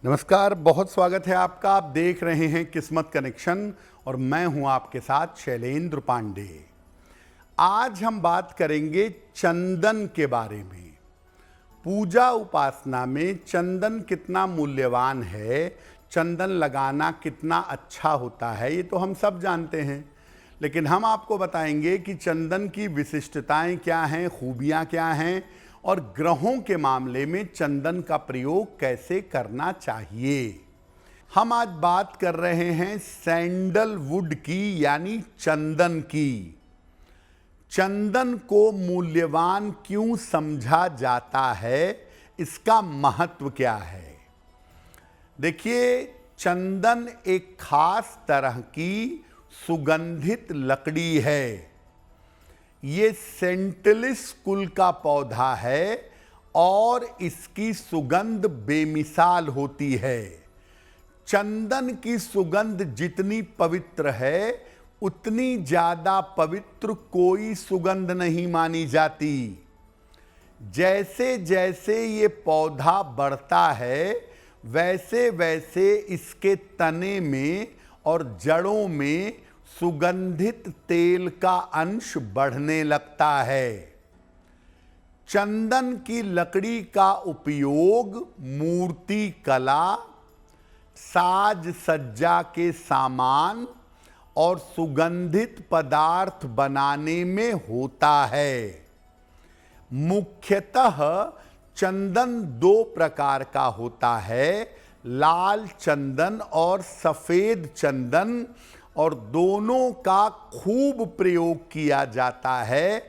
नमस्कार, बहुत स्वागत है आपका। आप देख रहे हैं किस्मत कनेक्शन और मैं हूं आपके साथ शैलेंद्र पांडे। आज हम बात करेंगे चंदन के बारे में। पूजा उपासना में चंदन कितना मूल्यवान है, चंदन लगाना कितना अच्छा होता है, ये तो हम सब जानते हैं। लेकिन हम आपको बताएंगे कि चंदन की विशिष्टताएं क्या हैं, खूबियां क्या हैं और ग्रहों के मामले में चंदन का प्रयोग कैसे करना चाहिए। हम आज बात कर रहे हैं सैंडलवुड की, यानी चंदन की। चंदन को मूल्यवान क्यों समझा जाता है, इसका महत्व क्या है। देखिए, चंदन एक खास तरह की सुगंधित लकड़ी है। ये सेंटिलिस कुल का पौधा है और इसकी सुगंध बेमिसाल होती है। चंदन की सुगंध जितनी पवित्र है, उतनी ज्यादा पवित्र कोई सुगंध नहीं मानी जाती। जैसे जैसे ये पौधा बढ़ता है, वैसे वैसे इसके तने में और जड़ों में सुगंधित तेल का अंश बढ़ने लगता है। चंदन की लकड़ी का उपयोग मूर्ति कला, साज सज्जा के सामान और सुगंधित पदार्थ बनाने में होता है। मुख्यतः चंदन दो प्रकार का होता है, लाल चंदन और सफेद चंदन, और दोनों का खूब प्रयोग किया जाता है।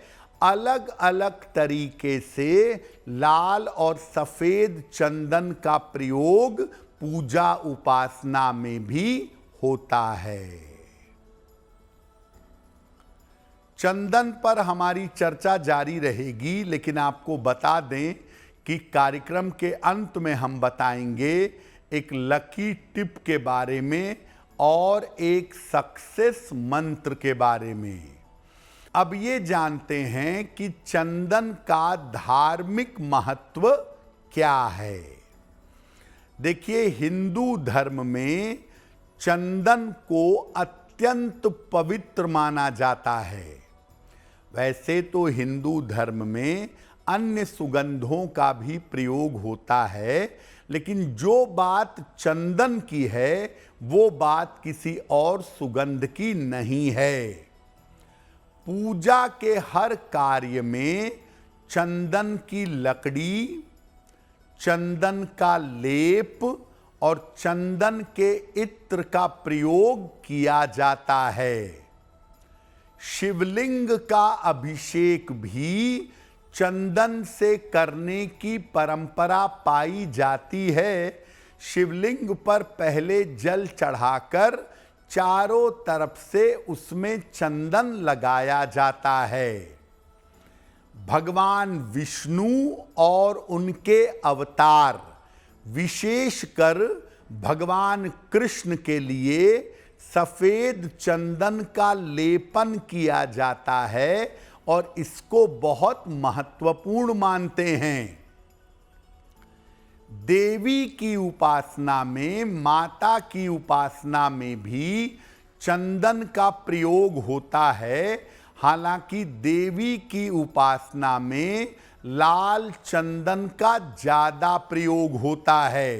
अलग अलग तरीके से लाल और सफेद चंदन का प्रयोग पूजा उपासना में भी होता है। चंदन पर हमारी चर्चा जारी रहेगी, लेकिन आपको बता दें कि कार्यक्रम के अंत में हम बताएंगे एक लकी टिप के बारे में और एक सक्सेस मंत्र के बारे में। अब ये जानते हैं कि चंदन का धार्मिक महत्व क्या है। देखिए, हिंदू धर्म में चंदन को अत्यंत पवित्र माना जाता है। वैसे तो हिंदू धर्म में अन्य सुगंधों का भी प्रयोग होता है, लेकिन जो बात चंदन की है, वो बात किसी और सुगंध की नहीं है। पूजा के हर कार्य में चंदन की लकड़ी, चंदन का लेप और चंदन के इत्र का प्रयोग किया जाता है। शिवलिंग का अभिषेक भी चंदन से करने की परंपरा पाई जाती है। शिवलिंग पर पहले जल चढ़ाकर चारों तरफ से उसमें चंदन लगाया जाता है। भगवान विष्णु और उनके अवतार, विशेषकर भगवान कृष्ण के लिए सफेद चंदन का लेपन किया जाता है और इसको बहुत महत्वपूर्ण मानते हैं। देवी की उपासना में, माता की उपासना में भी चंदन का प्रयोग होता है। हालांकि देवी की उपासना में लाल चंदन का ज्यादा प्रयोग होता है।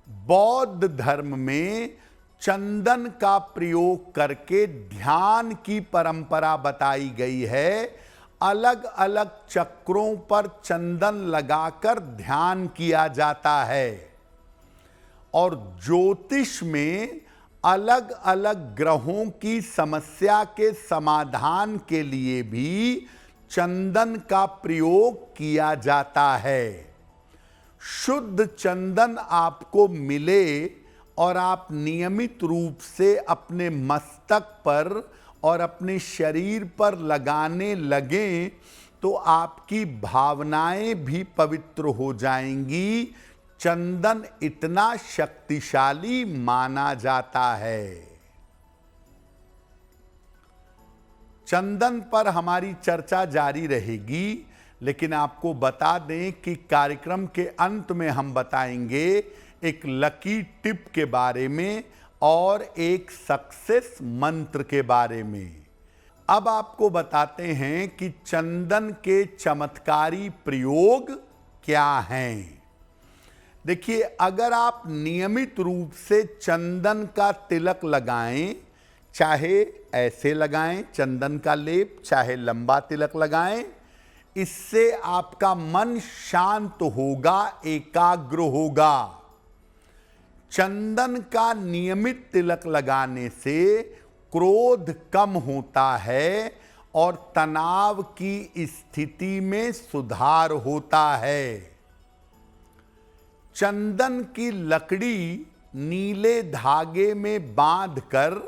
बौद्ध धर्म में चंदन का प्रयोग करके ध्यान की परंपरा बताई गई है। अलग अलग चक्रों पर चंदन लगाकर ध्यान किया जाता है। और ज्योतिष में अलग अलग ग्रहों की समस्या के समाधान के लिए भी चंदन का प्रयोग किया जाता है। शुद्ध चंदन आपको मिले और आप नियमित रूप से अपने मस्तक पर और अपने शरीर पर लगाने लगें तो आपकी भावनाएं भी पवित्र हो जाएंगी। चंदन इतना शक्तिशाली माना जाता है। चंदन पर हमारी चर्चा जारी रहेगी, लेकिन आपको बता दें कि कार्यक्रम के अंत में हम बताएंगे एक लकी टिप के बारे में और एक सक्सेस मंत्र के बारे में। अब आपको बताते हैं कि चंदन के चमत्कारी प्रयोग क्या हैं। देखिए, अगर आप नियमित रूप से चंदन का तिलक लगाएं, चाहे ऐसे लगाएं चंदन का लेप, चाहे लंबा तिलक लगाएं, इससे आपका मन शांत होगा, एकाग्र होगा। चंदन का नियमित तिलक लगाने से क्रोध कम होता है और तनाव की स्थिति में सुधार होता है। चंदन की लकड़ी नीले धागे में बांधकर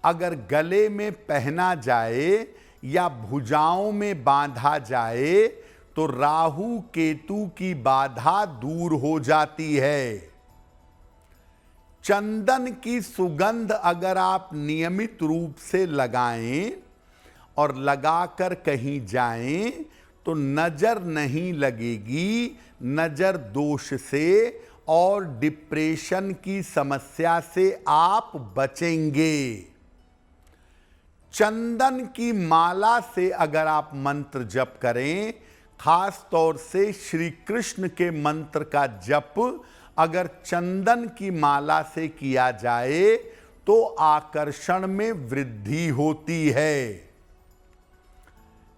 अगर गले में पहना जाए या भुजाओं में बांधा जाए तो राहु केतु की बाधा दूर हो जाती है। चंदन की सुगंध अगर आप नियमित रूप से लगाएं और लगाकर कहीं जाएं तो नजर नहीं लगेगी, नजर दोष से और डिप्रेशन की समस्या से आप बचेंगे। चंदन की माला से अगर आप मंत्र जप करें, खास तौर से श्री कृष्ण के मंत्र का जप अगर चंदन की माला से किया जाए तो आकर्षण में वृद्धि होती है।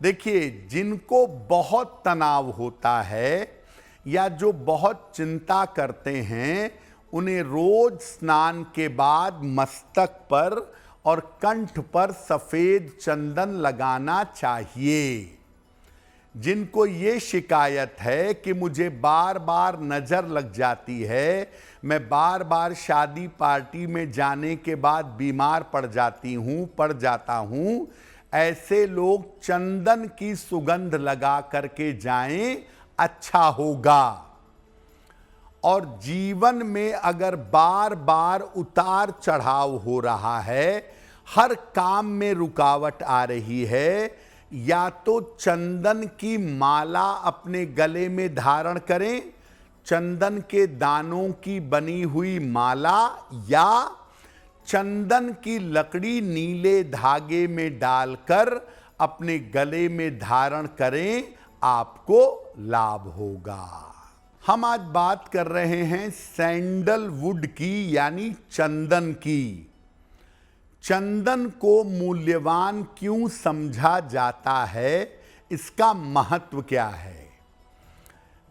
देखिए, जिनको बहुत तनाव होता है या जो बहुत चिंता करते हैं, उन्हें रोज स्नान के बाद मस्तक पर और कंठ पर सफेद चंदन लगाना चाहिए। जिनको ये शिकायत है कि मुझे बार बार नजर लग जाती है, मैं बार बार शादी पार्टी में जाने के बाद बीमार पड़ जाता हूं, ऐसे लोग चंदन की सुगंध लगा करके जाएं, अच्छा होगा। और जीवन में अगर बार बार उतार चढ़ाव हो रहा है, हर काम में रुकावट आ रही है, या तो चंदन की माला अपने गले में धारण करें, चंदन के दानों की बनी हुई माला, या चंदन की लकड़ी नीले धागे में डालकर अपने गले में धारण करें, आपको लाभ होगा। हम आज बात कर रहे हैं सैंडलवुड की, यानी चंदन की। चंदन को मूल्यवान क्यों समझा जाता है, इसका महत्व क्या है?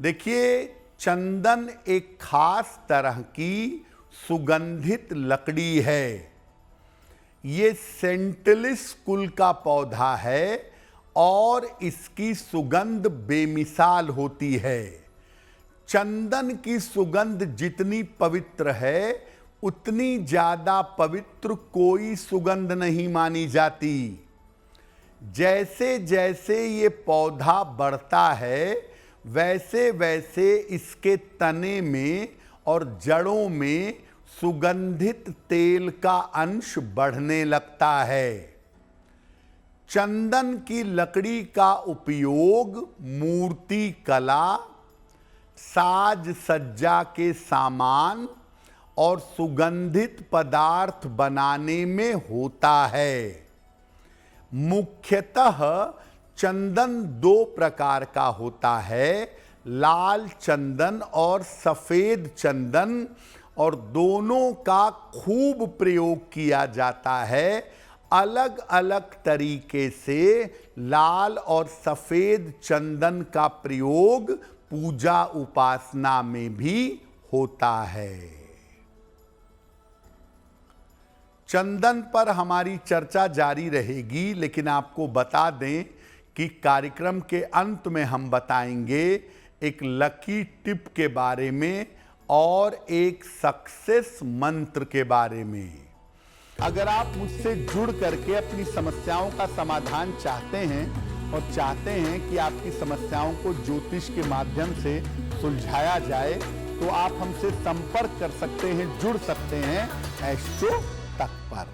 देखिए, चंदन एक खास तरह की सुगंधित लकड़ी है। ये सेंटिलिस कुल का पौधा है और इसकी सुगंध बेमिसाल होती है। चंदन की सुगंध जितनी पवित्र है, उतनी ज्यादा पवित्र कोई सुगंध नहीं मानी जाती। जैसे जैसे ये पौधा बढ़ता है, वैसे वैसे इसके तने में और जड़ों में सुगंधित तेल का अंश बढ़ने लगता है। चंदन की लकड़ी का उपयोग मूर्ति कला, साज सज्जा के सामान और सुगंधित पदार्थ बनाने में होता है। मुख्यतः चंदन दो प्रकार का होता है, लाल चंदन और सफेद चंदन, और दोनों का खूब प्रयोग किया जाता है। अलग अलग तरीके से लाल और सफेद चंदन का प्रयोग पूजा उपासना में भी होता है। चंदन पर हमारी चर्चा जारी रहेगी, लेकिन आपको बता दें कि कार्यक्रम के अंत में हम बताएंगे एक लकी टिप के बारे में और एक सक्सेस मंत्र के बारे में। अगर आप मुझसे जुड़ करके अपनी समस्याओं का समाधान चाहते हैं और चाहते हैं कि आपकी समस्याओं को ज्योतिष के माध्यम से सुलझाया जाए, तो आप हमसे संपर्क कर सकते हैं, जुड़ सकते हैं एस्ट्रो तक पर।